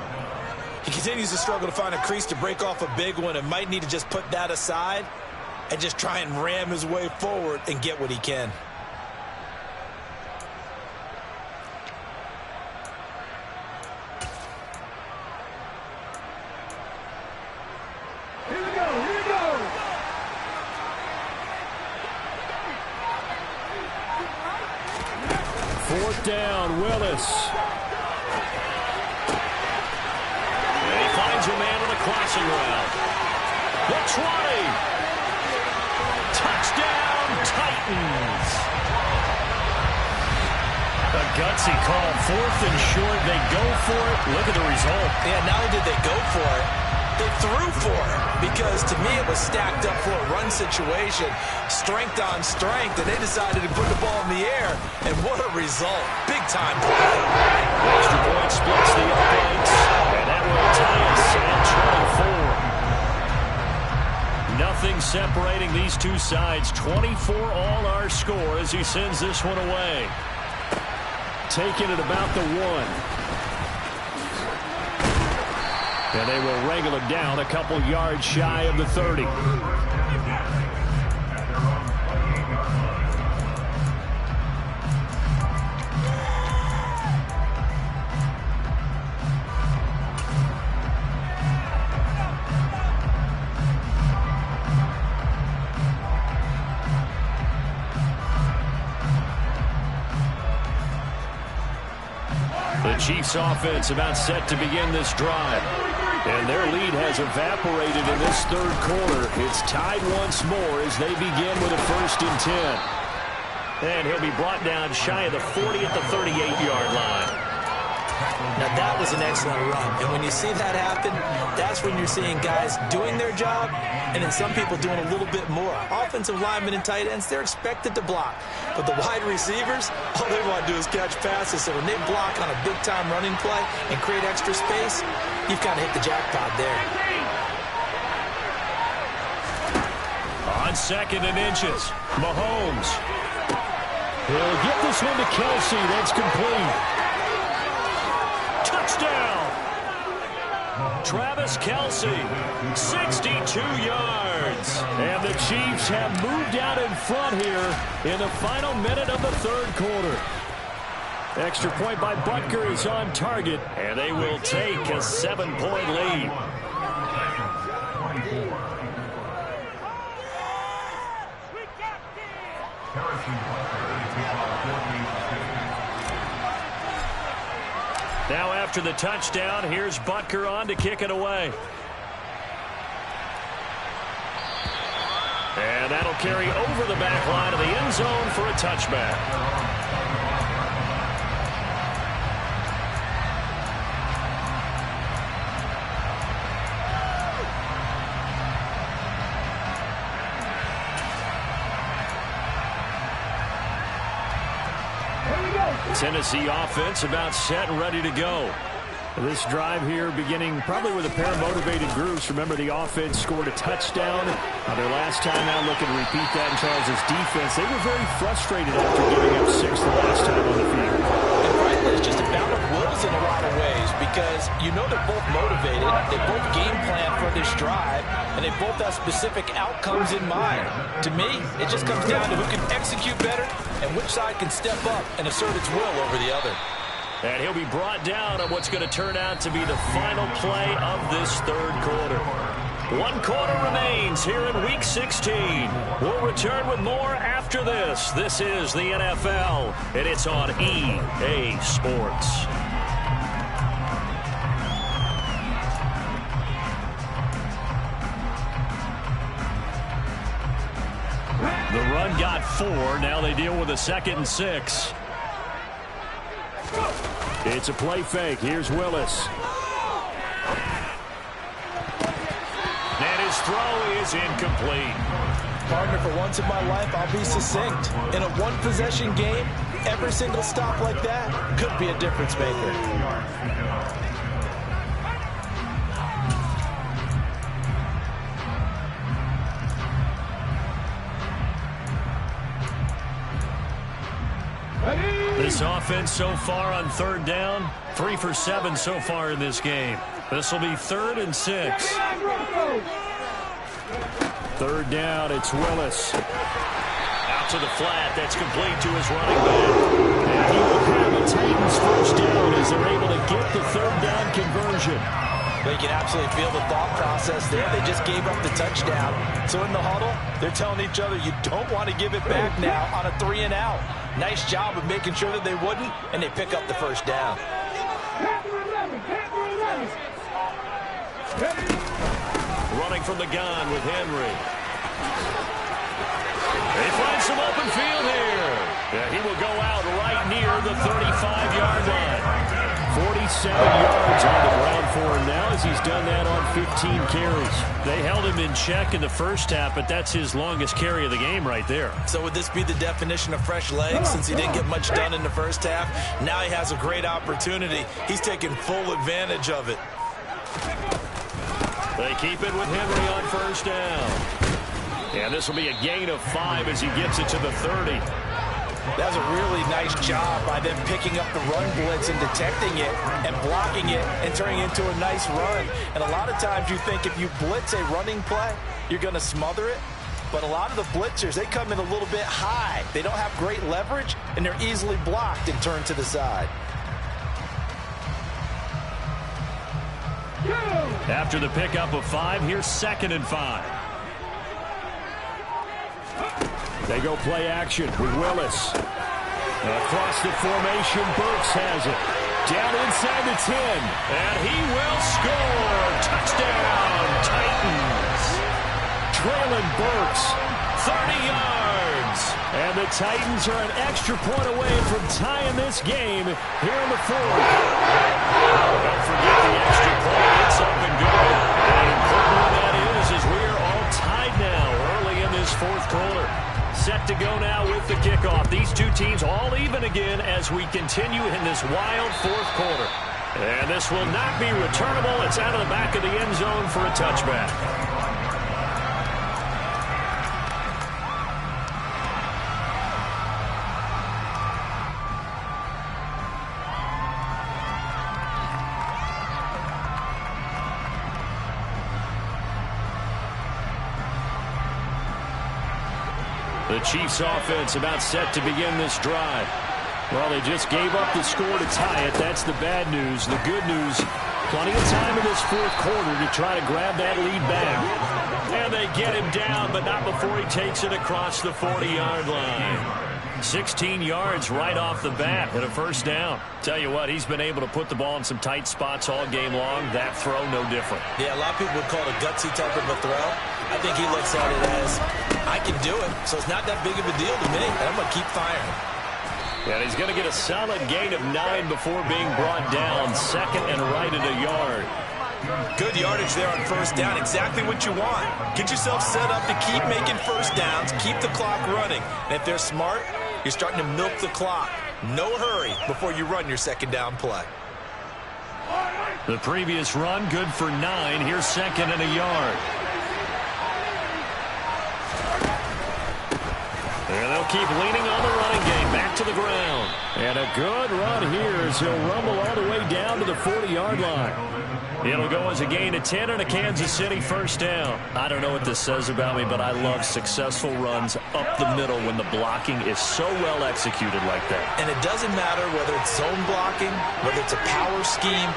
He continues to struggle to find a crease to break off a big one and might need to just put that aside and just try and ram his way forward and get what he can.
Down, Willis. And he finds a man on the crossing route. The 20. Touchdown, Titans. A gutsy call, 4th and short. They go for it. Look at the result.
Yeah, not only did they go for it, they threw for it because to me it was stacked up for a run situation, strength on strength, and they decided to put the ball in the air, and what a result. Big
big-time play.
Extra point splits the uprights, and that will tie us at 24. Nothing separating these two sides. 24 all our score as he sends this one away. Taking it about the 1. And they will wrangle it down a couple yards shy of the 30. The Chiefs offense about set to begin this drive. And their lead has evaporated in this third quarter. It's tied once more as they begin with a 1st and 10. And he'll be brought down shy of the 40 at the 38-yard line.
Now, that was an excellent run. And when you see that happen, that's when you're seeing guys doing their job and then some people doing a little bit more. Offensive linemen and tight ends, they're expected to block. But the wide receivers, all they want to do is catch passes. So when they block on a big-time running play and create extra space, you've kind of hit the jackpot there.
On 2nd and inches, Mahomes. He'll get this one to Kelsey. That's complete. Touchdown! Travis Kelsey, 62 yards. And the Chiefs have moved out in front here in the final minute of the third quarter. Extra point by Butker is on target, and they will take a 7-point lead. Now after the touchdown, here's Butker on to kick it away. And that'll carry over the back line of the end zone for a touchback. Tennessee offense about set and ready to go. This drive here beginning probably with a pair of motivated groups. Remember, the offense scored a touchdown their last time out. Looking to repeat that in Charles' defense. They were very frustrated after giving up 6 the last time on the field.
And frankly, it's just a bout of wills in a lot of ways because you know they're both motivated. They both game plan for this drive, and they both have specific outcomes in mind. To me, it just comes down to who can execute better and which side can step up and assert its will over the other.
And he'll be brought down on what's going to turn out to be the final play of this third quarter. 1 quarter remains here in Week 16. We'll return with more after this. This is the NFL, and it's on EA Sports. The run got 4. Now they deal with a 2nd and 6. It's a play fake. Here's Willis. And his throw is incomplete.
Partner, for once in my life, I'll be succinct. In a one-possession game, every single stop like that could be a difference maker.
This offense so far on 3rd down, 3 for 7 so far in this game. This will be 3rd and 6. 3rd down, it's Willis. Out to the flat, that's complete to his running back. And he will have the Titans 1st down as they're able to get the 3rd down conversion.
Well, you can absolutely feel the thought process there. They just gave up the touchdown. So in the huddle, they're telling each other, you don't want to give it back now on a 3 and out. Nice job of making sure that they wouldn't, and they pick up the 1st down.
Running from the gun with Henry. They find some open field here. Yeah, he will go out right near the 35-yard line. 47 yards on the ground for him now as he's done that on 15 carries. They held him in check in the first half, but that's his longest carry of the game right there.
So would this be the definition of fresh legs since he didn't get much done in the first half? Now he has a great opportunity. He's taking full advantage of it.
They keep it with Henry on first down. And this will be a gain of 5 as he gets it to the 30.
That's a really nice job by them picking up the run blitz and detecting it and blocking it and turning it into a nice run. And a lot of times you think if you blitz a running play, you're going to smother it. But a lot of the blitzers, they come in a little bit high. They don't have great leverage, and they're easily blocked and turned to the side.
After the pickup of 5, here's 2nd and 5. They go play action with Willis. Across the formation, Burks has it. Down inside the 10. And he will score. Touchdown, Titans. Traylon Burks, 30 yards. And the Titans are an extra point away from tying this game here in the 4th. Don't forget the extra point. It's up and good. And an important one that is we are all tied now early in this 4th quarter. Set to go now with the kickoff. These two teams all even again as we continue in this wild 4th quarter. And this will not be returnable. It's out of the back of the end zone for a touchback. The Chiefs offense about set to begin this drive. Well, they just gave up the score to tie it. That's the bad news. The good news, plenty of time in this 4th quarter to try to grab that lead back. And they get him down, but not before he takes it across the 40-yard line. 16 yards right off the bat and a first down. Tell you what, he's been able to put the ball in some tight spots all game long. That throw, no different.
Yeah, a lot of people would call it a gutsy type of a throw. I think he looks at it as, I can do it, so it's not that big of a deal to me, and I'm going to keep firing.
And he's going to get a solid gain of 9 before being brought down. 2nd and right at a yard.
Good yardage there on first down. Exactly what you want. Get yourself set up to keep making first downs, keep the clock running. And if they're smart, you're starting to milk the clock. No hurry before you run your 2nd down play.
The previous run, good for 9. Here's 2nd and a yard. And they'll keep leaning on the running game. Back to the ground. And a good run here as he'll rumble all the way down to the 40-yard line. It'll go as a gain of 10 and a Kansas City first down. I don't know what this says about me, but I love successful runs up the middle when the blocking is so well executed like that.
And it doesn't matter whether it's zone blocking, whether it's a power scheme.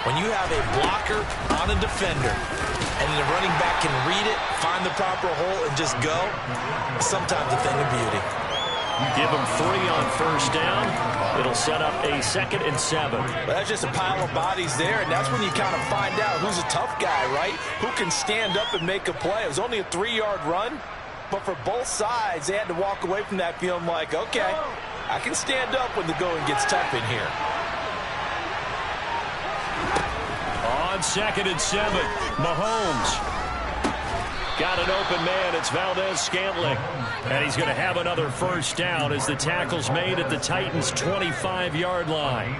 When you have a blocker on a defender and the running back can read it, find the proper hole, and just go, sometimes a thing of beauty.
Give him 3 on first down. It'll set up a 2nd and 7.
Well, that's just a pile of bodies there, and that's when you kind of find out who's a tough guy, right? Who can stand up and make a play. It was only a 3-yard run, but for both sides, they had to walk away from that feeling like, okay, I can stand up when the going gets tough in here.
On 2nd and 7, Mahomes. Got an open man. It's Valdez-Scantling. And he's going to have another first down as the tackle's made at the Titans' 25-yard line.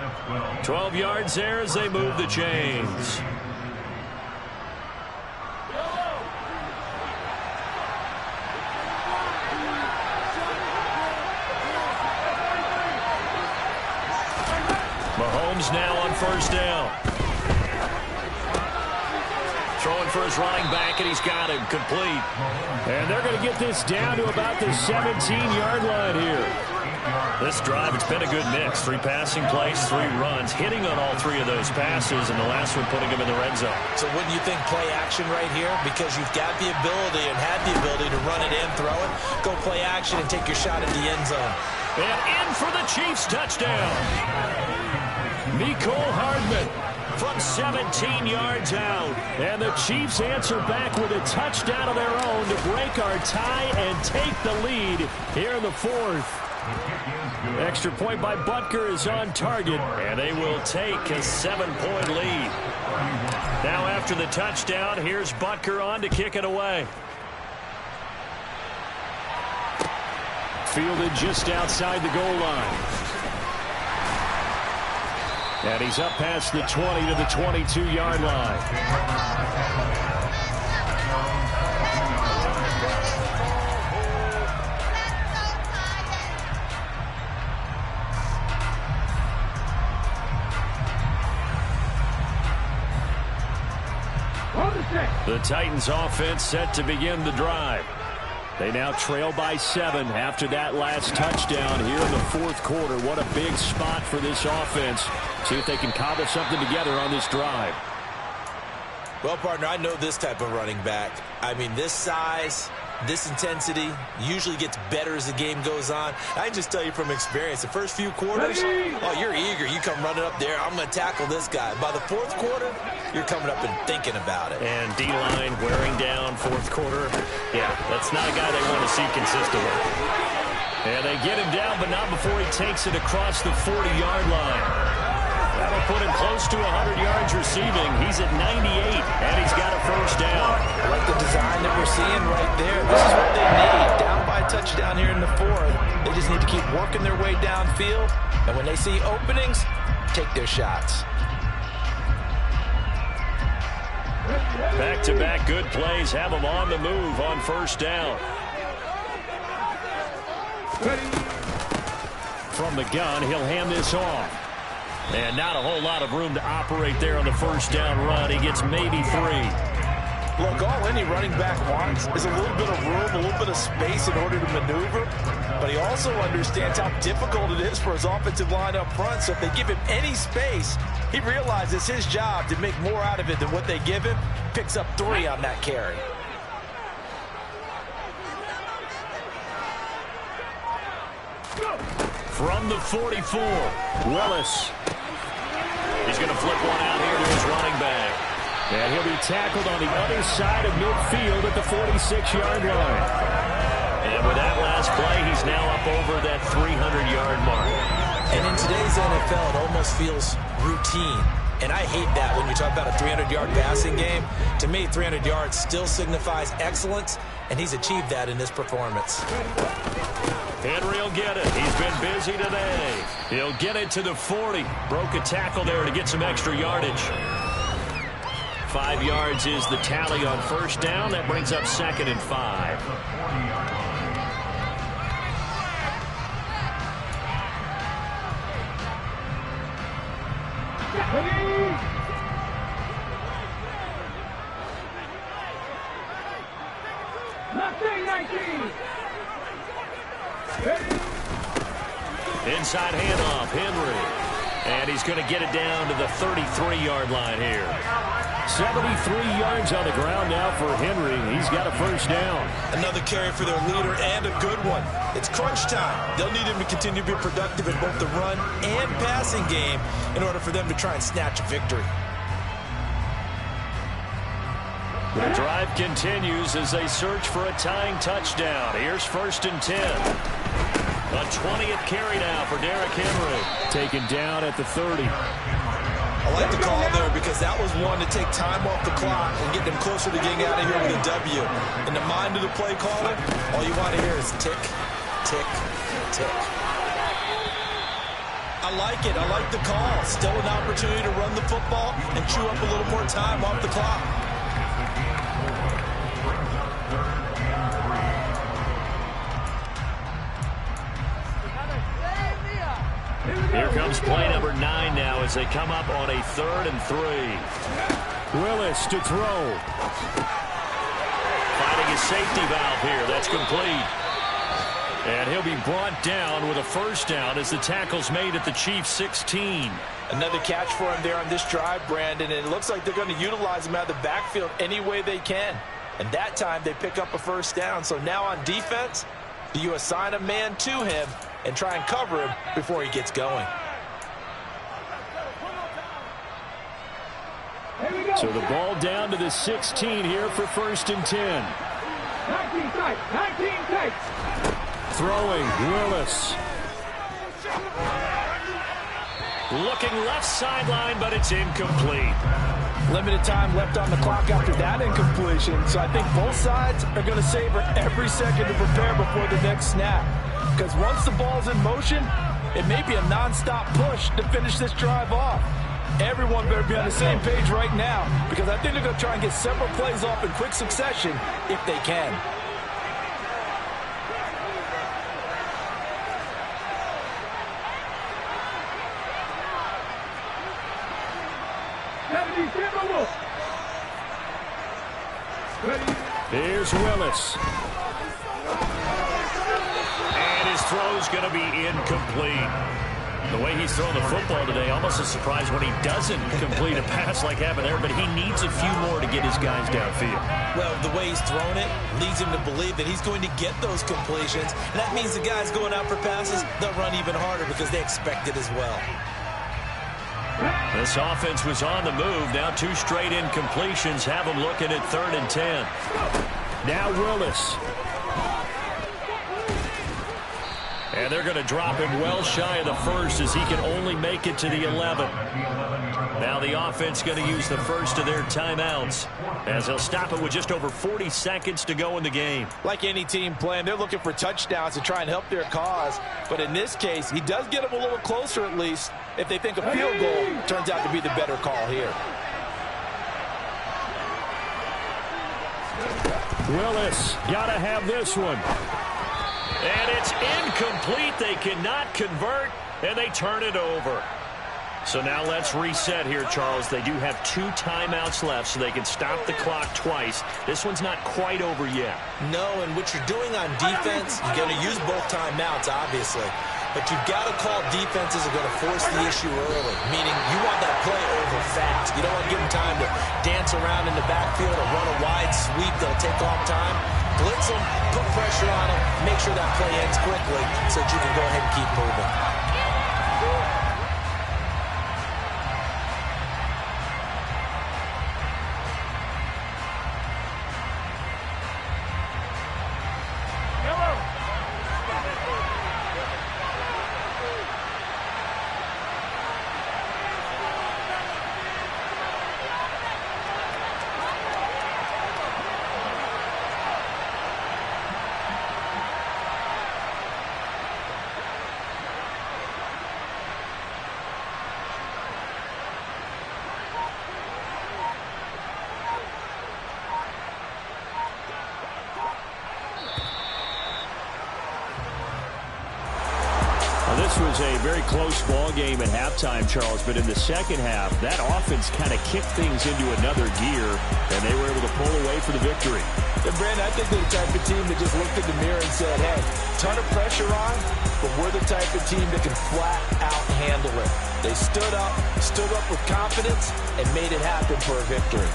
12 yards there as they move the chains. Mahomes now on first down. Throwing for his running back, and he's got him complete. And they're going to get this down to about the 17-yard line here. This drive, it's been a good mix. 3 passing plays, 3 runs, hitting on all 3 of those passes, and the last one putting him in the red zone.
So wouldn't you think play action right here? Because you've got the ability and had the ability to run it and throw it. Go play action and take your shot at the end zone.
And in for the Chiefs touchdown. Mecole Hardman from 17 yards out. And the Chiefs answer back with a touchdown of their own to break our tie and take the lead here in the 4th. Extra point by Butker is on target, and they will take a 7-point lead. Now after the touchdown, here's Butker on to kick it away. Fielded just outside the goal line. And he's up past the 20 to the 22-yard line. The Titans offense set to begin the drive. They now trail by 7 after that last touchdown here in the fourth quarter. What a big spot for this offense. See if they can cobble something together on this drive.
Well, partner, I know this type of running back. I mean, this size, this intensity usually gets better as the game goes on. I can just tell you from experience, the first few quarters, oh, you're eager. You come running up there, I'm going to tackle this guy. By the fourth quarter, you're coming up and thinking about it.
And D-line wearing down fourth quarter. Yeah, that's not a guy they want to see consistently. And they get him down, but not before he takes it across the 40-yard line. That'll put him close to 100 yards receiving. He's at 98, and he's got a first down.
I like the design that we're seeing right there. This is what they need. Down by a touchdown here in the fourth. They just need to keep working their way downfield. And when they see openings, take their shots.
Back-to-back good plays have them on the move on first down. From the gun, he'll hand this off. And not a whole lot of room to operate there on the first down run. He gets maybe 3.
Look, all any running back wants is a little bit of room, a little bit of space in order to maneuver. But he also understands how difficult it is for his offensive line up front. So if they give him any space, he realizes his job to make more out of it than what they give him. Picks up 3 on that carry.
From the 44, Willis. He's going to flip one out here to his running back. And he'll be tackled on the other side of midfield at the 46-yard line. And with that last play, he's now up over that 300-yard mark.
And in today's NFL, it almost feels routine. And I hate that when you talk about a 300-yard passing game. To me, 300 yards still signifies excellence, and he's achieved that in this performance.
Henry will get it. He's been busy today. He'll get it to the 40. Broke a tackle there to get some extra yardage. 5 yards is the tally on first down. That brings up 2nd and 5. Inside handoff, Henry. And he's going to get it down to the 33-yard line here. 73 yards on the ground now for Henry. He's got a first down.
Another carry for their leader and a good one. It's crunch time. They'll need him to continue to be productive in both the run and passing game in order for them to try and snatch a victory.
The drive continues as they search for a tying touchdown. Here's 1st and 10. A 20th carry now for Derrick Henry. Taken down at the 30.
I like the call there because that was one to take time off the clock and get them closer to getting out of here with a W. In the mind of the play caller, all you want to hear is tick, tick, tick. I like it. I like the call. Still an opportunity to run the football and chew up a little more time off the clock.
Here comes play number 9 now as they come up on a 3rd and 3. Willis to throw. Finding his safety valve here. That's complete. And he'll be brought down with a first down as the tackle's made at the Chiefs' 16.
Another catch for him there on this drive, Brandon, and it looks like they're going to utilize him out of the backfield any way they can. And that time they pick up a first down. So now on defense, do you assign a man to him and try and cover him before he gets going?
So the ball down to the 16 here for 1st and 10. 19 Throwing, Willis. Looking left sideline, but it's incomplete.
Limited time left on the clock after that incompletion, so I think both sides are going to savor every second to prepare before the next snap. Because once the ball's in motion, it may be a nonstop push to finish this drive off. Everyone better be on the same page right now, because I think they're going to try and get several plays off in quick succession if they can.
Here's Willis. And his throw's going to be incomplete. The way he's throwing the football today, almost a surprise when he doesn't complete a pass like happened there, but he needs a few more to get his guys downfield.
Well, the way he's throwing it leads him to believe that he's going to get those completions. And that means the guys going out for passes, they'll run even harder because they expect it as well.
This offense was on the move. Now 2 straight incompletions have them looking at 3rd and 10. Now Willis. And they're going to drop him well shy of the first as he can only make it to the 11. Now the offense going to use the first of their timeouts as they'll stop it with just over 40 seconds to go in the game.
Like any team playing, they're looking for touchdowns to try and help their cause. But in this case, he does get them a little closer at least if they think a field goal turns out to be the better call here.
Willis got to have this one. And it's incomplete. They cannot convert, and they turn it over. So now let's reset here, Charles. They do have 2 timeouts left, so they can stop the clock twice. This one's not quite over yet.
No, and what you're doing on defense, you're going to use both timeouts, obviously. But you've got to call defenses are going to force the issue early, meaning you want that play over fast. You don't want to give them time to dance around in the backfield or run a wide sweep that'll take off time. Blitz them, put pressure on them, make sure that play ends quickly so that you can go ahead and keep moving.
This was a very close ball game at halftime, Charles, but in the second half, that offense kind of kicked things into another gear, and they were able to pull away for the victory.
And Brandon, I think they're the type of team that just looked in the mirror and said, hey, ton of pressure on, but we're the type of team that can flat out handle it. They stood up with confidence, and made it happen for a victory.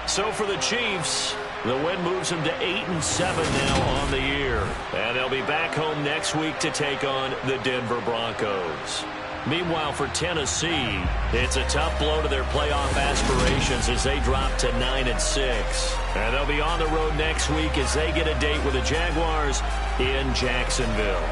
So for the Chiefs, the win moves them to 8-7 now on the year. And they'll be back home next week to take on the Denver Broncos. Meanwhile, for Tennessee, it's a tough blow to their playoff aspirations as they drop to 9-6. And they'll be on the road next week as they get a date with the Jaguars in Jacksonville.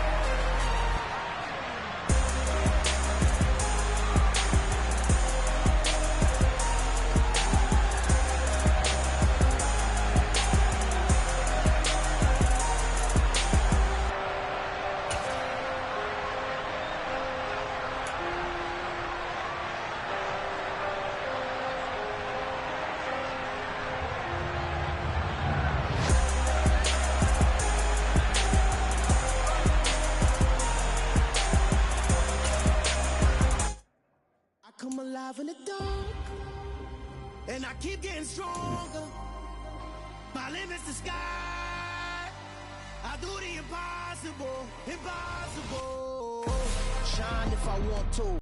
Come alive in the dark, and I keep getting stronger. My limit's the sky. I do the impossible, impossible. Shine if I want to.